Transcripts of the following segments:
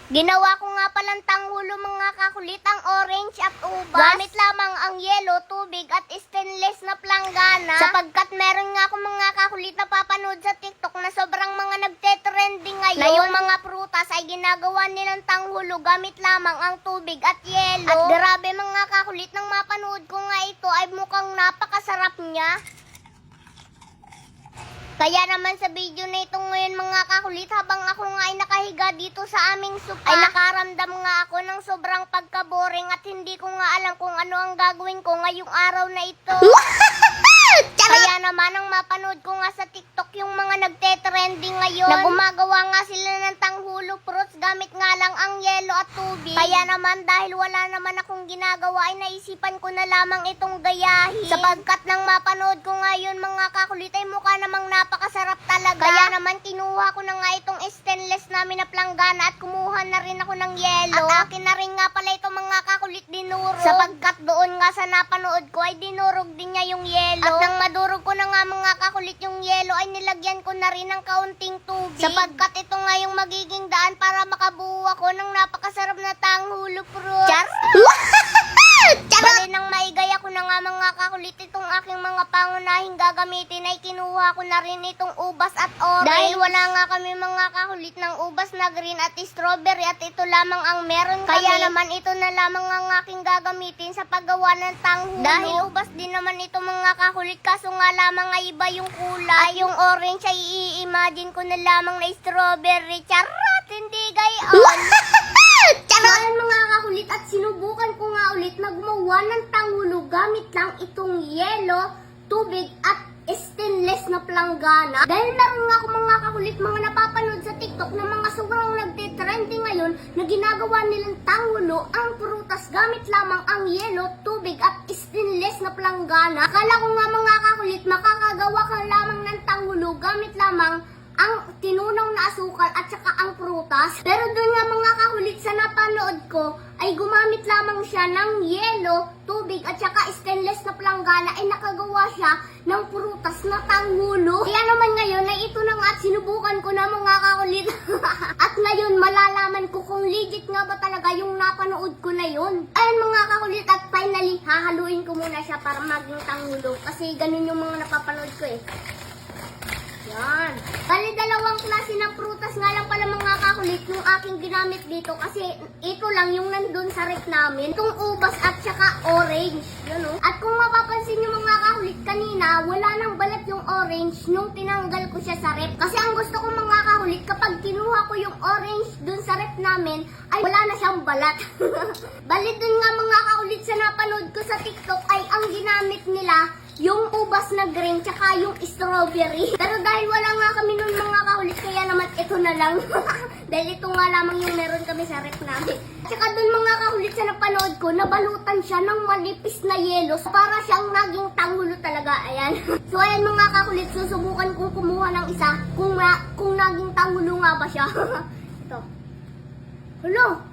Ginawa ko nga palang tanghulo mga kakulit ang orange at ubas. Gamit lamang ang yelo, tubig at stainless na planggana. Sapagkat meron nga akong mga kakulit na papanood sa TikTok na sobrang mga nagte-trending ngayon. Na yung mga prutas ay ginagawa nilang tanghulo gamit lamang ang tubig at yelo. At grabe mga kakulit, nang mapanood ko nga ito ay mukhang napakasarap niya. Kaya naman sa video na ito ngayon mga kakulit, habang ako nga ay nakahiga dito sa aming sopa, ay nakaramdam nga ako ng sobrang pagka-boring at hindi ko nga alam kung ano ang gagawin ko ngayong araw na ito. Kaya naman ang mapanood ko nga sa TikTok yung mga nagte-trending ngayon na gumagawa nga sila ng tanghulo fruits gamit nga lang ang yelo at tubig. Kaya naman dahil wala naman akong ginagawa ay naisipan ko na lamang itong gayahin. Sapagkat nang mapanood ko nga yun mga kakulit ay mukha namang napakasarap talaga. Kaya naman kinuha ko na nga itong stainless namin na planggana at kumuha na rin ako ng yelo. At akin na rin nga pala ito mga kakulit dinurog. Sapagkat doon nga sa napanood ko ay dinurog din niya yung yelo. At nang madurog ko na nga mga kakulit yung yelo ay nilagyan ko na rin ng kaunting tubig. Sapagkat ito nga yung magiging daan para makabuo ako ng napakasarap na tanghulo fruit. Char! Bali nang maigaya ko na nga mga kakulit itong aking mga pangunahing gagamitin ay kinuha ko na rin itong ubas at orange. Dahil wala nga kami mga kakulit ng ubas na green at strawberry at ito lamang ang meron kami. Kaya naman ito na lamang ang aking gagamitin sa paggawa ng tanghulo. Dahil ubas din naman ito mga kakulit kaso nga lamang ay iba yung kulay. Ay yung orange ay i-imagine ko na lamang na strawberry. Charot! Hindi gayon! Ayan mga kakulit at sinubukan ko nga ulit na gumawa ng tanghulo gamit lang itong yelo, tubig at stainless na planggana. Dahil meron nga ako mga kakulit mga napapanood sa TikTok na mga sobrang nagtitrending ngayon na ginagawa nilang tanghulo ang prutas gamit lamang ang yelo, tubig at stainless na planggana. Akala ko nga mga kakulit makakagawa ka lamang ng tanghulo gamit lamang ang tinunaw na asukal at saka ang prutas. Pero doon nga mga kakulit sa napanood ko ay gumamit lamang siya ng yelo, tubig at saka stainless na planggana ay nakagawa siya ng prutas na tanghulo. Kaya naman ngayon ay ito na nga at sinubukan ko na mga kakulit. At ngayon malalaman ko kung legit nga ba talaga yung napanood ko na yun. Ayun mga kakulit at finally hahaluin ko muna siya para maging tanghulo. Kasi ganun yung mga napapanood ko eh. Yan. Bali dalawang klase ng prutas nga lang pala mga kakulit yung aking ginamit dito kasi ito lang yung nandun sa ref namin. Itong ubas at saka orange. Yun o. At kung mapapansin nyo mga kakulit kanina, wala nang balat yung orange nung tinanggal ko siya sa ref. Kasi ang gusto ko mga kakulit kapag kinuha ko yung orange dun sa ref namin ay wala na siyang balat. Bali dun nga mga kakulit sa napanood ko sa TikTok ay ang ginamit nila yung ubas na green, tsaka yung strawberry. Pero dahil wala nga kami nun mga kakulit, kaya naman ito na lang. Dahil ito nga lamang yung meron kami sa ref namin. Tsaka dun mga kakulit sa napanood ko, nabalutan siya ng malipis na yelo. Para siyang naging tanghulo talaga, ayan. So ayan mga kakulit, susubukan kong kumuha ng isa kung naging tanghulo nga ba siya. Ito. Hello?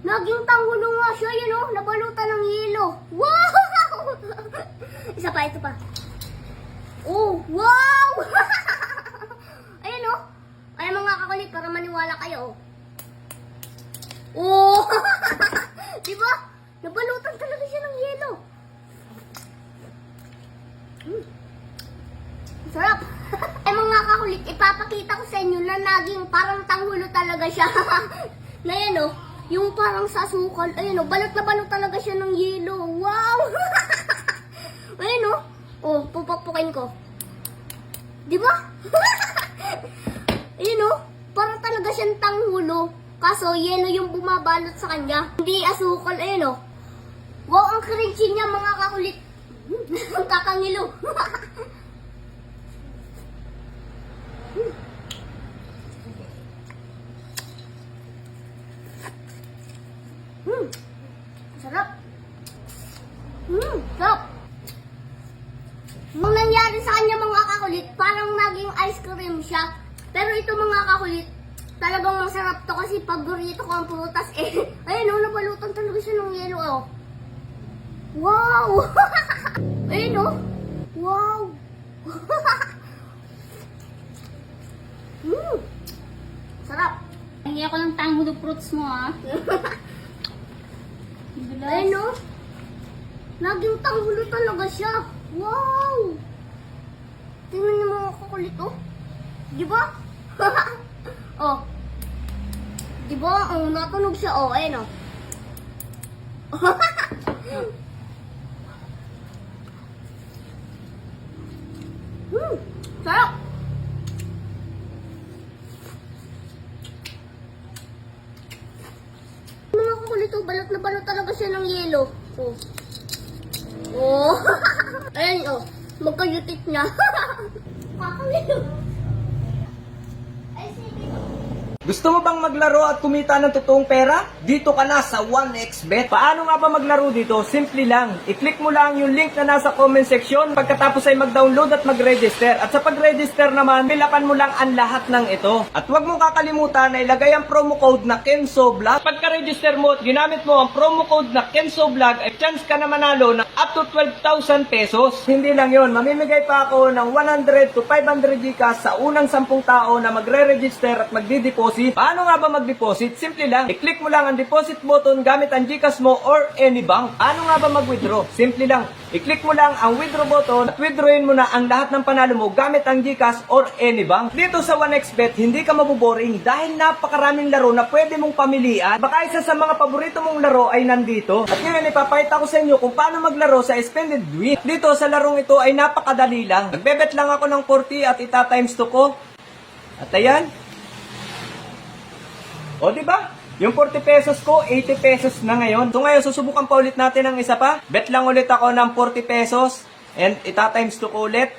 Naging tanghulo nga siya, yun o. Nabalutan ng yelo. Wow! Isa pa, ito pa. Oh, wow! Ayun o. Ay mga kakulit, para maniwala kayo. Oh! Diba? Nabalutan talaga siya ng yelo. Sarap. Ay mga kakulit, ipapakita ko sa inyo na naging parang tanghulo talaga siya. Na yan o. Yung parang sa sukal, ayun o, balot na balot talaga siya ng yelo. Wow! Ayun o. Oh, pupukpukin ko. Diba? Ayun o, parang talaga siyang tanghulo. Kaso, yelo yung bumabalot sa kanya. Hindi asukal, ayun o. Wow, ang crunchy niya mga kakulit. Ang kakangilo. Sarap. Sarap. Ang nangyari sa kanya mga kakulit, parang naging ice cream siya. Pero ito mga kakulit, talagang masarap to kasi paborito ko ang prutas eh. Ayun o, nabalutan talaga siya ng yelo oh. Wow! Ayun o. Wow! Sarap. Hingi ako ng tanghulu fruits mo, ah. Ayun no? Naging tanghulo talaga siya. Wow! Tingnan niyo mga kakulit oh. Di ba? Oh. Di ba? Oh, natunog siya. Oh, ayun oh. Sarap! Mga kakulit oh, balot na balot talaga siya ng yelo. Oh. Oh. Ayun oh, magkayutit niya. Kakalit. Ay, sige. Gusto mo bang maglaro at kumita ng totoong pera? Dito ka na sa 1xBet. Paano nga ba maglaro dito? Simple lang. I-click mo lang yung link na nasa comment section. Pagkatapos ay mag-download at mag-register. At sa pag-register naman, pilapan mo lang ang lahat ng ito. At huwag mong kakalimutan na ilagay ang promo code na KensoVlog. Pagka-register mo at ginamit mo ang promo code na KensoVlog, ay chance ka na manalo ng up to 12,000 pesos. Hindi lang yon, mamimigay pa ako ng 100 to 500 Gcash sa unang 10 tao na magre-register at magdi-deposit. Paano nga ba mag-deposit? Simple lang. I-click mo lang ang deposit button gamit ang Gcash mo or any bank. Paano nga ba mag-withdraw? Simple lang. I-click mo lang ang withdraw button at withdrawin mo na ang lahat ng panalo mo gamit ang Gcash or any bank. Dito sa 1xBet, hindi ka maboboring dahil napakaraming laro na pwede mong pamilian. Baka isa sa mga paborito mong laro ay nandito. At ngayon ipapakita ko sa inyo kung paano maglaro sa Extended Win. Dito sa larong ito ay napakadali lang. Nagbebet lang ako ng 40 at ita-times 2 ko. At ayan. O, di ba? Yung 40 pesos ko, 80 pesos na ngayon. So ngayon, susubukan pa ulit natin ng isa pa. Bet lang ulit ako ng 40 pesos. And ita-times 2 ko ulit.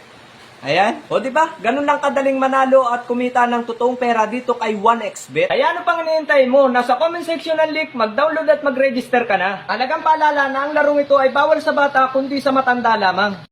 Ayan. O, di ba? Ganun lang kadaling manalo at kumita ng totoong pera dito kay 1xBet. Kaya ano pang hinihintay mo? Nasa comment section ng link, mag-download at mag-register ka na. Talagang paalala na ang larong ito ay bawal sa bata kundi sa matanda lamang.